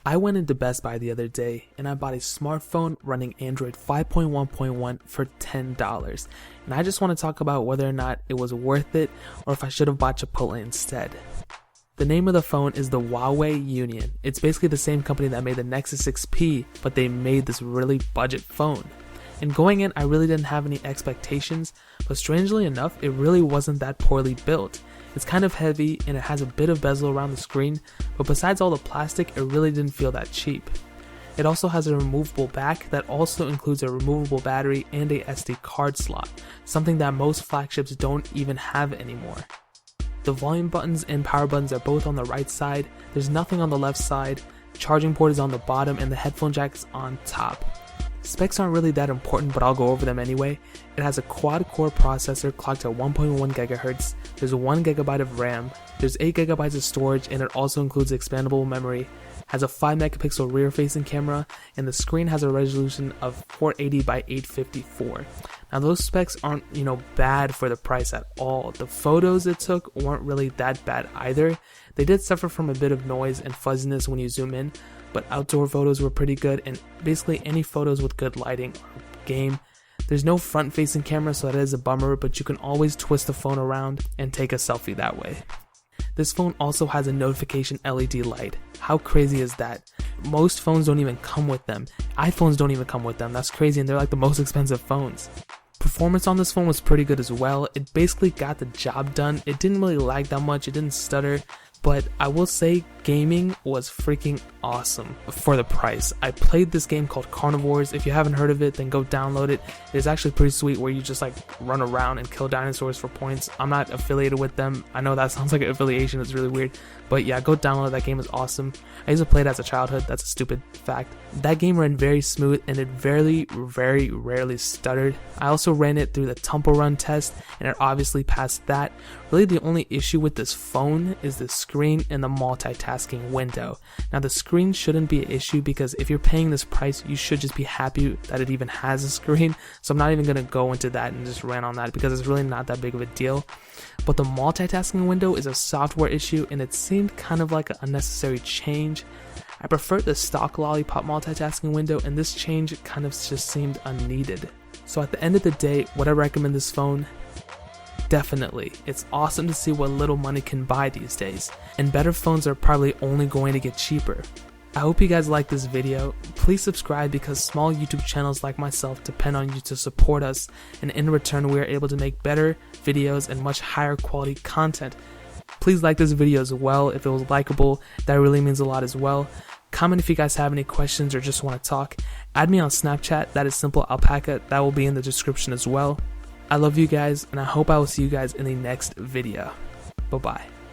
I went into Best Buy the other day and I bought a smartphone running Android 5.1.1 for $10. And I just want to talk about whether or not it was worth it or if I should have bought Chipotle instead. The name of the phone is the Huawei Union. It's basically the same company that made the Nexus 6P, but they made this really budget phone. And going in, I really didn't have any expectations, but strangely enough, it really wasn't that poorly built. It's kind of heavy and it has a bit of bezel around the screen, but besides all the plastic, it really didn't feel that cheap. It also has a removable back that also includes a removable battery and a SD card slot, something that most flagships don't even have anymore. The volume buttons and power buttons are both on the right side, there's nothing on the left side, charging port is on the bottom and the headphone jack is on top. Specs aren't really that important, but I'll go over them anyway. It has a quad-core processor clocked at 1.1 GHz, there's 1 GB of RAM, there's 8 GB of storage, and it also includes expandable memory, has a 5 megapixel rear-facing camera, and the screen has a resolution of 480 by 854. Now those specs aren't, bad for the price at all. The photos it took weren't really that bad either. They did suffer from a bit of noise and fuzziness when you zoom in, but outdoor photos were pretty good, and basically any photos with good lighting are game. There's no front-facing camera, so that is a bummer, but you can always twist the phone around and take a selfie that way. This phone also has a notification LED light. How crazy is that? Most phones don't even come with them. iPhones don't even come with them. That's crazy, and they're like the most expensive phones. Performance on this phone was pretty good as well. It basically got the job done. It didn't really lag that much. It didn't stutter. But I will say gaming was freaking awesome for the price. I played this game called Carnivores. If you haven't heard of it, then go download it. It's actually pretty sweet where you just run around and kill dinosaurs for points. I'm not affiliated with them. I know that sounds like an affiliation. It's really weird. But yeah, go download it. That game is awesome. I used to play it as a childhood. That's a stupid fact. That game ran very smooth and it very rarely stuttered. I also ran it through the Temple Run test and it obviously passed that. Really the only issue with this phone is the screen and the multitasking window. Now the screen shouldn't be an issue because if you're paying this price, you should just be happy that it even has a screen. So I'm not even going to go into that and just rant on that because it's really not that big of a deal. But the multitasking window is a software issue and it seemed kind of like an unnecessary change. I prefer the stock Lollipop multitasking window and this change kind of just seemed unneeded. So at the end of the day, would I recommend this phone? Definitely. It's awesome to see what little money can buy these days, and better phones are probably only going to get cheaper. I hope you guys like this video. Please subscribe because small YouTube channels like myself depend on you to support us, and in return we are able to make better videos and much higher quality content. Please like this video as well. If it was likable, that really means a lot as well. Comment if you guys have any questions or just want to talk. Add me on Snapchat, that is Simple Alpaca, that will be in the description as well. I love you guys, and I hope I will see you guys in the next video. Bye-bye.